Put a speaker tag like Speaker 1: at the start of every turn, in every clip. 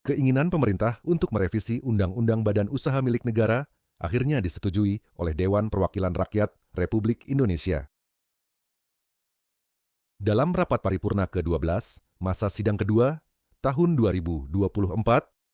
Speaker 1: Keinginan pemerintah untuk merevisi Undang-Undang Badan Usaha Milik Negara akhirnya disetujui oleh Dewan Perwakilan Rakyat Republik Indonesia. Dalam rapat paripurna ke-12, masa sidang kedua, tahun 2024,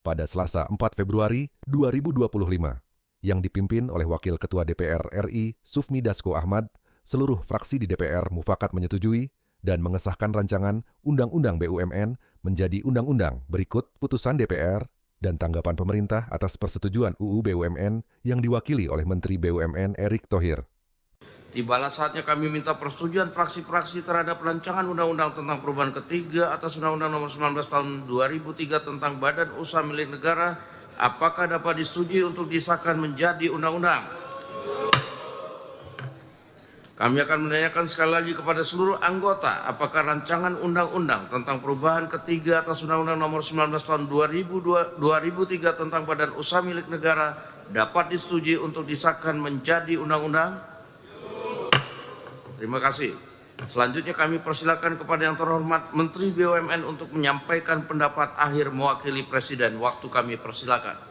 Speaker 1: pada Selasa 4 Februari 2025, yang dipimpin oleh Wakil Ketua DPR RI Sufmi Dasko Ahmad, seluruh fraksi di DPR mufakat menyetujui dan mengesahkan rancangan Undang-Undang BUMN menjadi undang-undang berikut putusan DPR dan tanggapan pemerintah atas persetujuan UU BUMN yang diwakili oleh Menteri BUMN Erick Thohir.
Speaker 2: Tibalah saatnya kami minta persetujuan fraksi-fraksi terhadap rancangan undang-undang tentang perubahan ketiga atas Undang-Undang Nomor 19 Tahun 2003 tentang Badan Usaha Milik Negara. Apakah dapat disetujui untuk disahkan menjadi undang-undang? Kami akan menanyakan sekali lagi kepada seluruh anggota, apakah rancangan undang-undang tentang perubahan ketiga atas Undang-Undang Nomor 19 Tahun 2003 tentang Badan Usaha Milik Negara dapat disetujui untuk disahkan menjadi undang-undang? Terima kasih. Selanjutnya kami persilakan kepada yang terhormat Menteri BUMN untuk menyampaikan pendapat akhir mewakili Presiden. Waktu kami persilakan.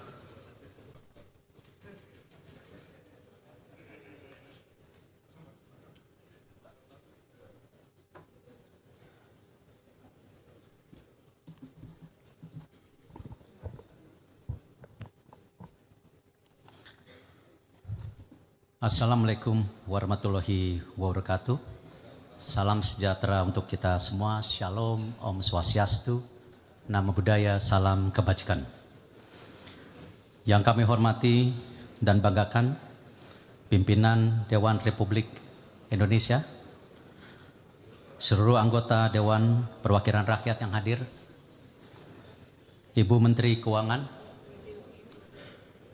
Speaker 3: Assalamualaikum warahmatullahi wabarakatuh. Salam sejahtera untuk kita semua. Shalom, Om Swastiastu, Namo Buddhaya, salam kebajikan. Yang kami hormati dan banggakan, pimpinan Dewan Republik Indonesia, seluruh anggota Dewan Perwakilan Rakyat yang hadir, Ibu Menteri Keuangan,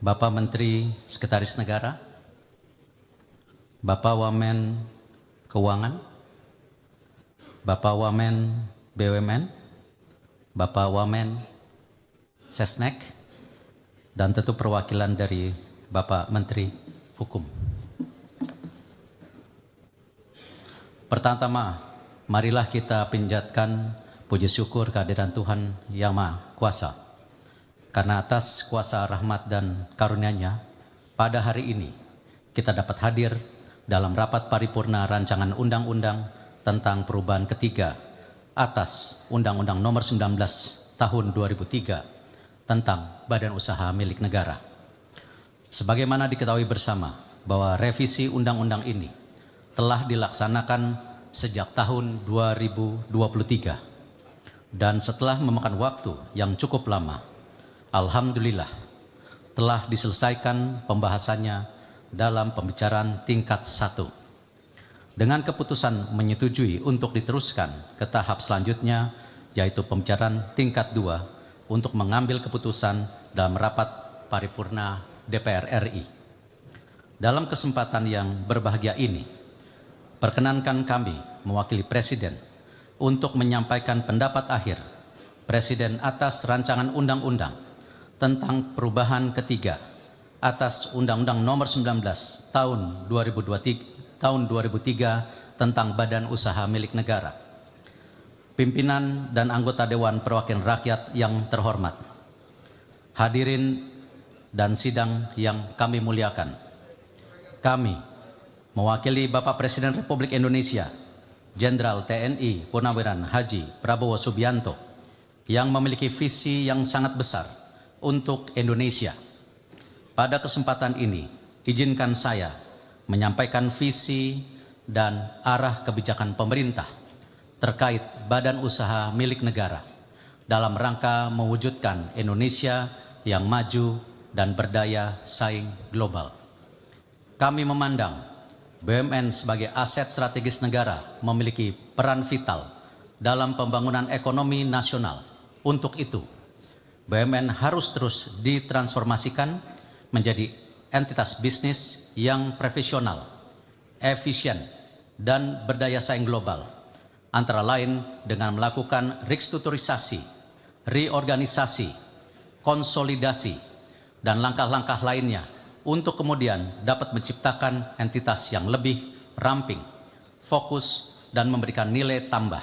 Speaker 3: Bapak Menteri Sekretaris Negara, Bapak Wamen Keuangan, Bapak Wamen BUMN, Bapak Wamen Sesnek, dan tentu perwakilan dari Bapak Menteri Hukum. Pertama-tama, marilah kita panjatkan puji syukur kehadiran Tuhan Yang Maha Kuasa, karena atas kuasa rahmat dan karunia-Nya pada hari ini kita dapat hadir dalam rapat paripurna rancangan undang-undang tentang perubahan ketiga atas Undang-Undang Nomor 19 Tahun 2003 tentang Badan Usaha Milik Negara. Sebagaimana diketahui bersama bahwa revisi undang-undang ini telah dilaksanakan sejak tahun 2023 dan setelah memakan waktu yang cukup lama, alhamdulillah telah diselesaikan pembahasannya dalam pembicaraan tingkat 1 dengan keputusan menyetujui untuk diteruskan ke tahap selanjutnya, yaitu pembicaraan tingkat 2 untuk mengambil keputusan dalam rapat paripurna DPR RI. Dalam kesempatan yang berbahagia ini, perkenankan kami mewakili Presiden untuk menyampaikan pendapat akhir Presiden atas rancangan undang-undang tentang perubahan ketiga atas Undang-Undang Nomor 19 Tahun 2003 tentang Badan Usaha Milik Negara. Pimpinan dan anggota Dewan Perwakilan Rakyat yang terhormat, hadirin dan sidang yang kami muliakan, kami mewakili Bapak Presiden Republik Indonesia, Jenderal TNI Purnawirawan Haji Prabowo Subianto, yang memiliki visi yang sangat besar untuk Indonesia. Pada kesempatan ini, izinkan saya menyampaikan visi dan arah kebijakan pemerintah terkait Badan Usaha Milik Negara dalam rangka mewujudkan Indonesia yang maju dan berdaya saing global. Kami memandang BUMN sebagai aset strategis negara memiliki peran vital dalam pembangunan ekonomi nasional. Untuk itu, BUMN harus terus ditransformasikan menjadi entitas bisnis yang profesional, efisien, dan berdaya saing global, antara lain dengan melakukan restrukturisasi, reorganisasi, konsolidasi, dan langkah-langkah lainnya untuk kemudian dapat menciptakan entitas yang lebih ramping, fokus, dan memberikan nilai tambah.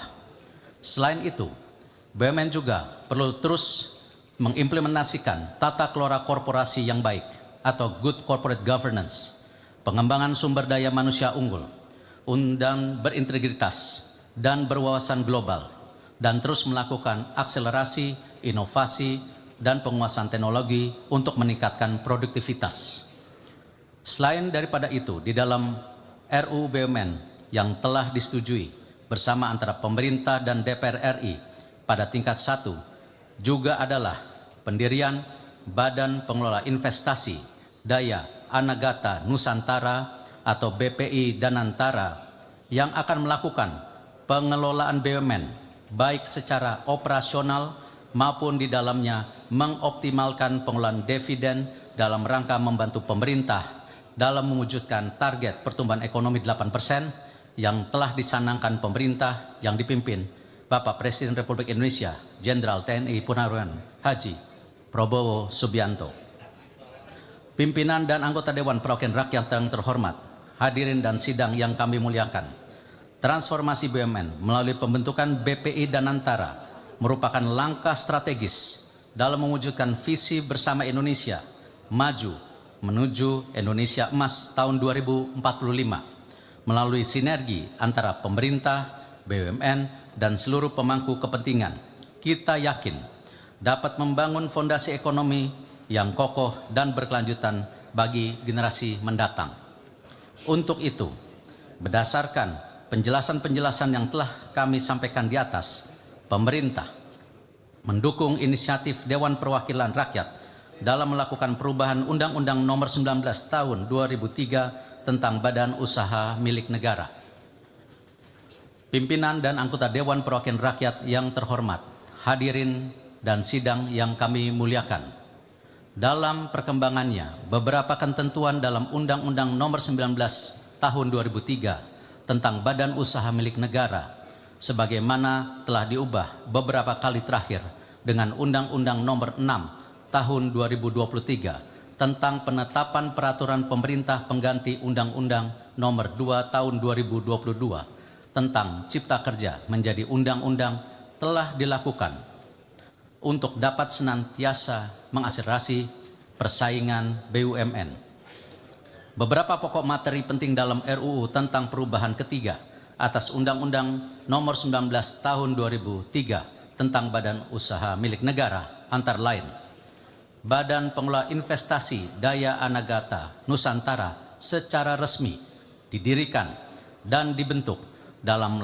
Speaker 3: Selain itu, BUMN juga perlu terus mengimplementasikan tata kelola korporasi yang baik atau good corporate governance, pengembangan sumber daya manusia unggul, undang berintegritas dan berwawasan global, dan terus melakukan akselerasi, inovasi, dan penguasaan teknologi untuk meningkatkan produktivitas. Selain daripada itu, di dalam RUU BUMN yang telah disetujui bersama antara pemerintah dan DPR RI pada tingkat 1 juga adalah pendirian Badan Pengelola Investasi Daya Anagata Nusantara atau BPI Danantara yang akan melakukan pengelolaan BUMN baik secara operasional maupun di dalamnya mengoptimalkan pengelolaan dividen dalam rangka membantu pemerintah dalam mewujudkan target pertumbuhan ekonomi 8% yang telah dicanangkan pemerintah yang dipimpin Bapak Presiden Republik Indonesia Jenderal TNI Purnawirawan Haji Prabowo Subianto. Pimpinan dan anggota Dewan Perwakilan Rakyat yang terhormat, hadirin dan sidang yang kami muliakan, transformasi BUMN melalui pembentukan BPI Danantara merupakan langkah strategis dalam mewujudkan visi bersama Indonesia maju menuju Indonesia Emas tahun 2045 melalui sinergi antara pemerintah, BUMN, dan seluruh pemangku kepentingan. Kita yakin dapat membangun fondasi ekonomi yang kokoh dan berkelanjutan bagi generasi mendatang. Untuk itu, berdasarkan penjelasan-penjelasan yang telah kami sampaikan di atas, pemerintah mendukung inisiatif Dewan Perwakilan Rakyat dalam melakukan perubahan Undang-Undang Nomor 19 Tahun 2003 tentang Badan Usaha Milik Negara. Pimpinan dan anggota Dewan Perwakilan Rakyat yang terhormat, hadirin dan sidang yang kami muliakan. Dalam perkembangannya, beberapa ketentuan dalam Undang-Undang Nomor 19 Tahun 2003 tentang Badan Usaha Milik Negara sebagaimana telah diubah beberapa kali terakhir dengan Undang-Undang Nomor 6 Tahun 2023 tentang penetapan peraturan pemerintah pengganti Undang-Undang Nomor 2 Tahun 2022 tentang Cipta Kerja menjadi undang-undang telah dilakukan untuk dapat senantiasa mengakselerasi persaingan BUMN. Beberapa pokok materi penting dalam RUU tentang perubahan ketiga atas Undang-Undang Nomor 19 Tahun 2003 tentang Badan Usaha Milik Negara antara lain Badan Pengelola Investasi Daya Anagata Nusantara secara resmi didirikan dan dibentuk dalam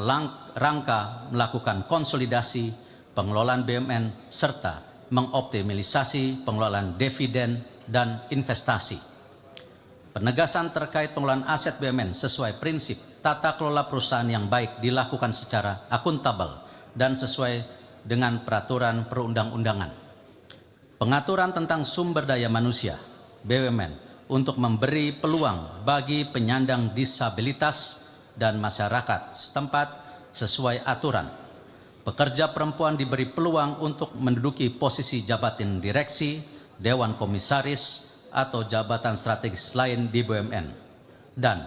Speaker 3: rangka melakukan konsolidasi pengelolaan BUMN serta mengoptimalisasi pengelolaan dividen dan investasi. Penegasan terkait pengelolaan aset BUMN sesuai prinsip tata kelola perusahaan yang baik dilakukan secara akuntabel dan sesuai dengan peraturan perundang-undangan. Pengaturan tentang sumber daya manusia BUMN untuk memberi peluang bagi penyandang disabilitas dan masyarakat setempat sesuai aturan. Pekerja perempuan diberi peluang untuk menduduki posisi jabatan direksi, dewan komisaris, atau jabatan strategis lain di BUMN. Dan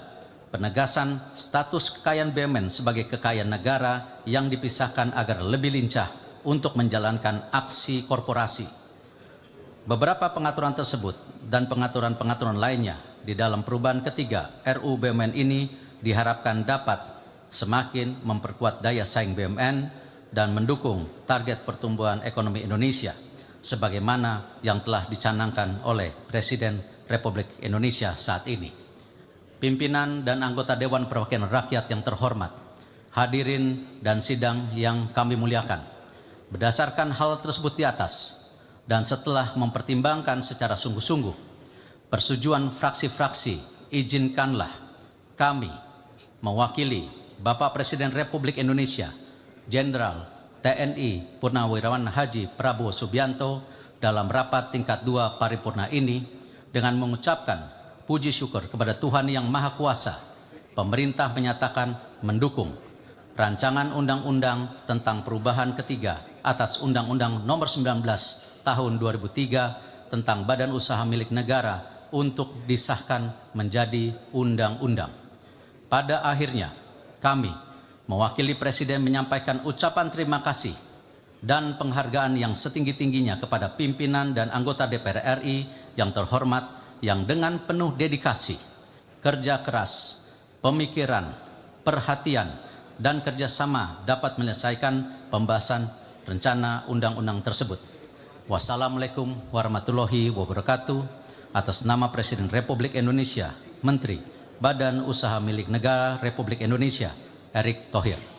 Speaker 3: penegasan status kekayaan BUMN sebagai kekayaan negara yang dipisahkan agar lebih lincah untuk menjalankan aksi korporasi. Beberapa pengaturan tersebut dan pengaturan-pengaturan lainnya di dalam perubahan ketiga RUU BUMN ini diharapkan dapat semakin memperkuat daya saing BUMN dan mendukung target pertumbuhan ekonomi Indonesia sebagaimana yang telah dicanangkan oleh Presiden Republik Indonesia saat ini. Pimpinan dan anggota Dewan Perwakilan Rakyat yang terhormat, hadirin dan sidang yang kami muliakan. Berdasarkan hal tersebut di atas, dan setelah mempertimbangkan secara sungguh-sungguh persetujuan fraksi-fraksi, izinkanlah kami mewakili Bapak Presiden Republik Indonesia Jenderal TNI Purnawirawan Haji Prabowo Subianto dalam rapat tingkat 2 paripurna ini dengan mengucapkan puji syukur kepada Tuhan Yang Maha Kuasa. Pemerintah menyatakan mendukung rancangan undang-undang tentang perubahan ketiga atas Undang-Undang Nomor 19 Tahun 2003 tentang Badan Usaha Milik Negara untuk disahkan menjadi undang-undang. Pada akhirnya, kami mewakili Presiden menyampaikan ucapan terima kasih dan penghargaan yang setinggi-tingginya kepada pimpinan dan anggota DPR RI yang terhormat yang dengan penuh dedikasi, kerja keras, pemikiran, perhatian, dan kerjasama dapat menyelesaikan pembahasan rencana undang-undang tersebut. Wassalamualaikum warahmatullahi wabarakatuh. Atas nama Presiden Republik Indonesia, Menteri Badan Usaha Milik Negara Republik Indonesia, Erick Thohir.